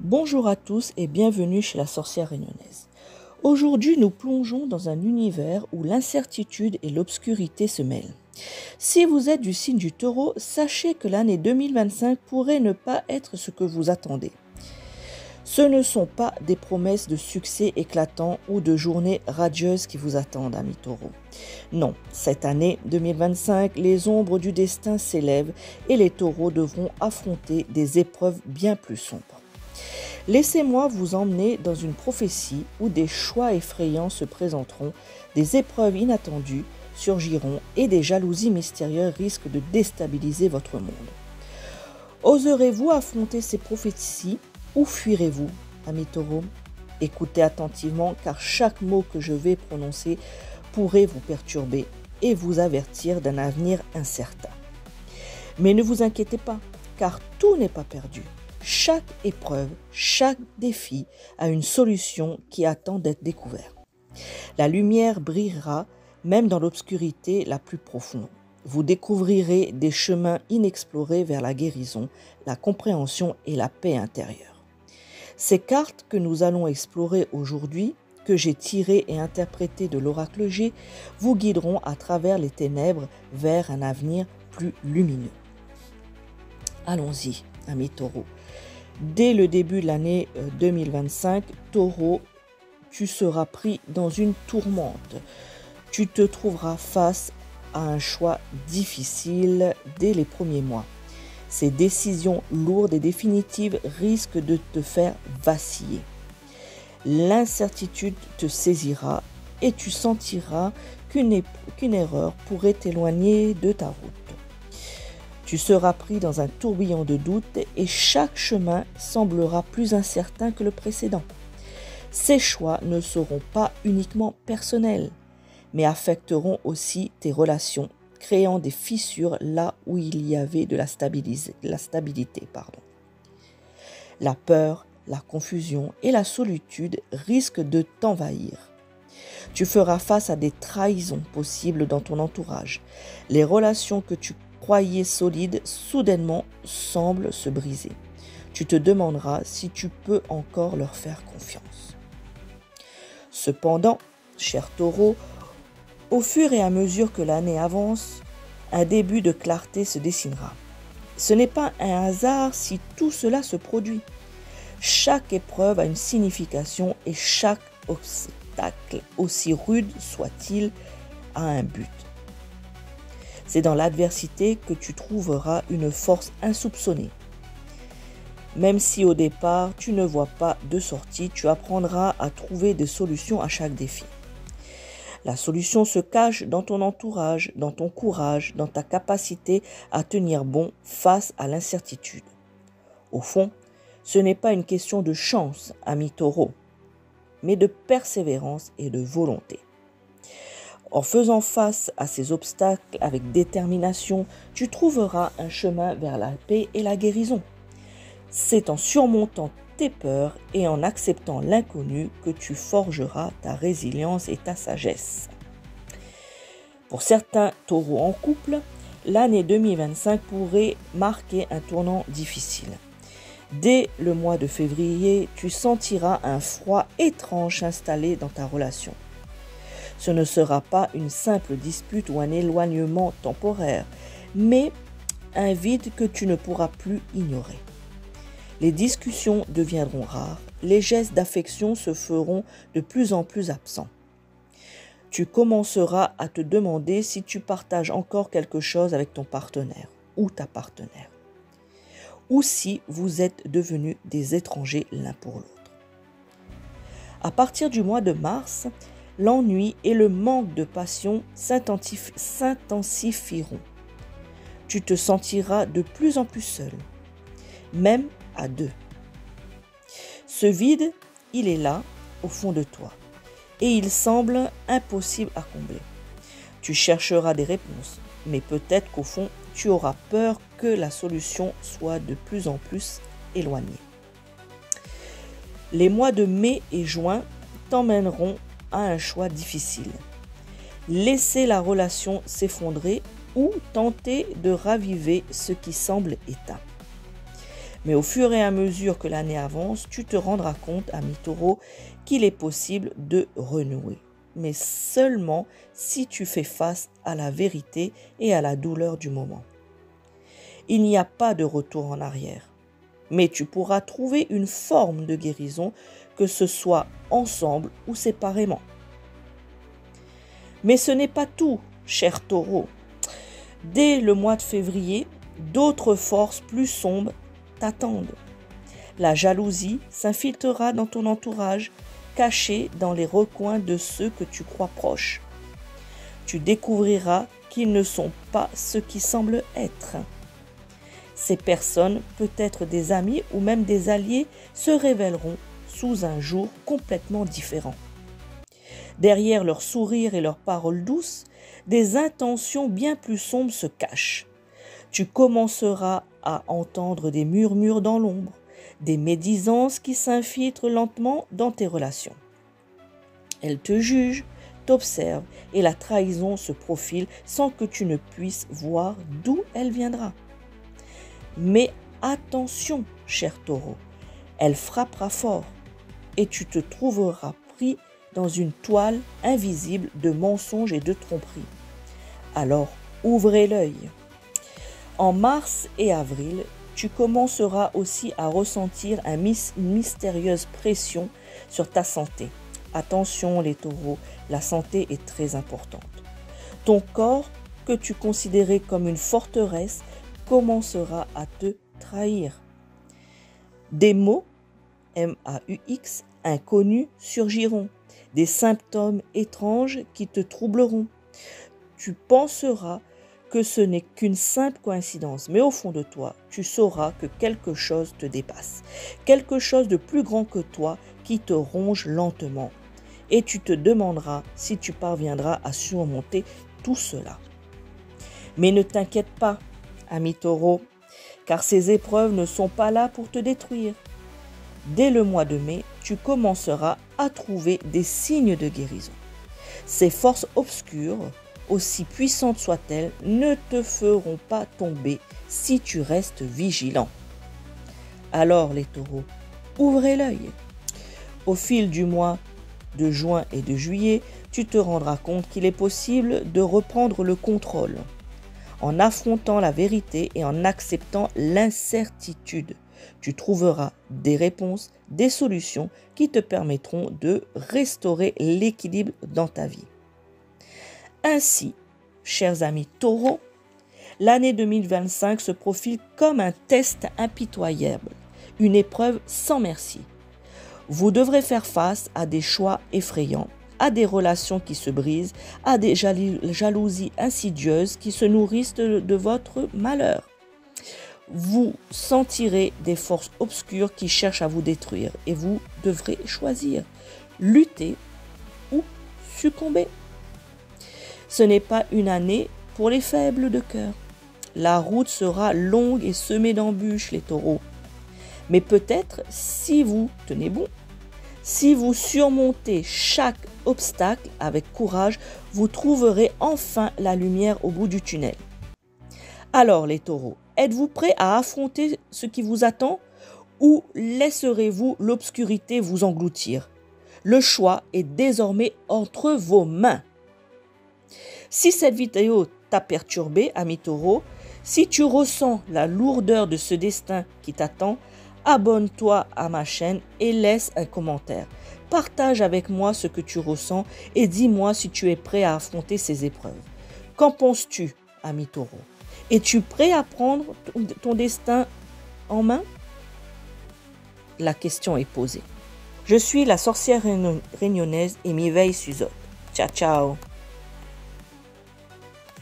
Bonjour à tous et bienvenue chez la sorcière réunionnaise. Aujourd'hui, nous plongeons dans un univers où l'incertitude et l'obscurité se mêlent. Si vous êtes du signe du Taureau, sachez que l'année 2025 pourrait ne pas être ce que vous attendez. Ce ne sont pas des promesses de succès éclatants ou de journées radieuses qui vous attendent, amis Taureaux. Non, cette année 2025, les ombres du destin s'élèvent et les Taureaux devront affronter des épreuves bien plus sombres. Laissez-moi vous emmener dans une prophétie où des choix effrayants se présenteront, des épreuves inattendues surgiront et des jalousies mystérieuses risquent de déstabiliser votre monde. Oserez-vous affronter ces prophéties ou fuirez-vous, amis Taureaux? Écoutez attentivement car chaque mot que je vais prononcer pourrait vous perturber et vous avertir d'un avenir incertain. Mais ne vous inquiétez pas, car tout n'est pas perdu. Chaque épreuve, chaque défi a une solution qui attend d'être découverte. La lumière brillera même dans l'obscurité la plus profonde. Vous découvrirez des chemins inexplorés vers la guérison, la compréhension et la paix intérieure. Ces cartes que nous allons explorer aujourd'hui, que j'ai tirées et interprétées de l'oracle G, vous guideront à travers les ténèbres vers un avenir plus lumineux. Allons-y, amis Taureaux. Dès le début de l'année 2025, Taureau, tu seras pris dans une tourmente. Tu te trouveras face à un choix difficile dès les premiers mois. Ces décisions lourdes et définitives risquent de te faire vaciller. L'incertitude te saisira et tu sentiras qu'une erreur pourrait t'éloigner de ta route. Tu seras pris dans un tourbillon de doutes et chaque chemin semblera plus incertain que le précédent. Ces choix ne seront pas uniquement personnels, mais affecteront aussi tes relations, créant des fissures là où il y avait de la stabilité. La peur, la confusion et la solitude risquent de t'envahir. Tu feras face à des trahisons possibles dans ton entourage. Les relations que tu croyais solides, soudainement semblent se briser. Tu te demanderas si tu peux encore leur faire confiance. Cependant, cher Taureau, au fur et à mesure que l'année avance, un début de clarté se dessinera. Ce n'est pas un hasard si tout cela se produit. Chaque épreuve a une signification et chaque obstacle, aussi rude soit-il, a un but. C'est dans l'adversité que tu trouveras une force insoupçonnée. Même si au départ tu ne vois pas de sortie, tu apprendras à trouver des solutions à chaque défi. La solution se cache dans ton entourage, dans ton courage, dans ta capacité à tenir bon face à l'incertitude. Au fond, ce n'est pas une question de chance, ami Taureau, mais de persévérance et de volonté. En faisant face à ces obstacles avec détermination, tu trouveras un chemin vers la paix et la guérison. C'est en surmontant tes peurs et en acceptant l'inconnu que tu forgeras ta résilience et ta sagesse. Pour certains taureaux en couple, l'année 2025 pourrait marquer un tournant difficile. Dès le mois de février, tu sentiras un froid étrange s'installer dans ta relation. Ce ne sera pas une simple dispute ou un éloignement temporaire, mais un vide que tu ne pourras plus ignorer. Les discussions deviendront rares, les gestes d'affection se feront de plus en plus absents. Tu commenceras à te demander si tu partages encore quelque chose avec ton partenaire ou ta partenaire, ou si vous êtes devenus des étrangers l'un pour l'autre. À partir du mois de mars, l'ennui et le manque de passion s'intensifieront. Tu te sentiras de plus en plus seul, même à deux. Ce vide, il est là, au fond de toi, et il semble impossible à combler. Tu chercheras des réponses, mais peut-être qu'au fond, tu auras peur que la solution soit de plus en plus éloignée. Les mois de mai et juin t'emmèneront à un choix difficile. Laisser la relation s'effondrer ou tenter de raviver ce qui semble éteint. Mais au fur et à mesure que l'année avance, tu te rendras compte, ami Taureau, qu'il est possible de renouer. Mais seulement si tu fais face à la vérité et à la douleur du moment. Il n'y a pas de retour en arrière. Mais tu pourras trouver une forme de guérison, que ce soit ensemble ou séparément. Mais ce n'est pas tout, cher Taureau. Dès le mois de février, d'autres forces plus sombres t'attendent. La jalousie s'infiltrera dans ton entourage, cachée dans les recoins de ceux que tu crois proches. Tu découvriras qu'ils ne sont pas ce qu'ils semblent être. Ces personnes, peut-être des amis ou même des alliés, se révéleront sous un jour complètement différent. Derrière leurs sourires et leurs paroles douces, des intentions bien plus sombres se cachent. Tu commenceras à entendre des murmures dans l'ombre, des médisances qui s'infiltrent lentement dans tes relations. Elles te jugent, t'observent et la trahison se profile sans que tu ne puisses voir d'où elle viendra. Mais attention, cher Taureau, elle frappera fort et tu te trouveras pris dans une toile invisible de mensonges et de tromperies. Alors, ouvrez l'œil. En mars et avril, tu commenceras aussi à ressentir une mystérieuse pression sur ta santé. Attention les taureaux, la santé est très importante. Ton corps, que tu considérais comme une forteresse, commencera à te trahir. Des mots, M-A-U-X, inconnus surgiront. Des symptômes étranges qui te troubleront. Tu penseras que ce n'est qu'une simple coïncidence, mais au fond de toi, tu sauras que quelque chose te dépasse, quelque chose de plus grand que toi qui te ronge lentement. Et tu te demanderas si tu parviendras à surmonter tout cela. Mais ne t'inquiète pas, ami Taureau, car ces épreuves ne sont pas là pour te détruire. Dès le mois de mai, tu commenceras à trouver des signes de guérison. Ces forces obscures, aussi puissantes soient-elles, ne te feront pas tomber si tu restes vigilant. Alors les taureaux, ouvrez l'œil. Au fil du mois de juin et de juillet, tu te rendras compte qu'il est possible de reprendre le contrôle en affrontant la vérité et en acceptant l'incertitude. Tu trouveras des réponses, des solutions qui te permettront de restaurer l'équilibre dans ta vie. Ainsi, chers amis taureaux, l'année 2025 se profile comme un test impitoyable, une épreuve sans merci. Vous devrez faire face à des choix effrayants, à des relations qui se brisent, à des jalousies insidieuses qui se nourrissent de votre malheur. Vous sentirez des forces obscures qui cherchent à vous détruire et vous devrez choisir, lutter ou succomber. Ce n'est pas une année pour les faibles de cœur. La route sera longue et semée d'embûches, les taureaux. Mais peut-être, si vous tenez bon, si vous surmontez chaque obstacle avec courage, vous trouverez enfin la lumière au bout du tunnel. Alors les taureaux, êtes-vous prêts à affronter ce qui vous attend ou laisserez-vous l'obscurité vous engloutir? Le choix est désormais entre vos mains. Si cette vidéo t'a perturbé, ami taureau, si tu ressens la lourdeur de ce destin qui t'attend, abonne-toi à ma chaîne et laisse un commentaire. Partage avec moi ce que tu ressens et dis-moi si tu es prêt à affronter ces épreuves. Qu'en penses-tu, ami taureau? Es-tu prêt à prendre ton destin en main? La question est posée. Je suis la sorcière réunionnaise et m'éveille Suzot. Ciao, ciao.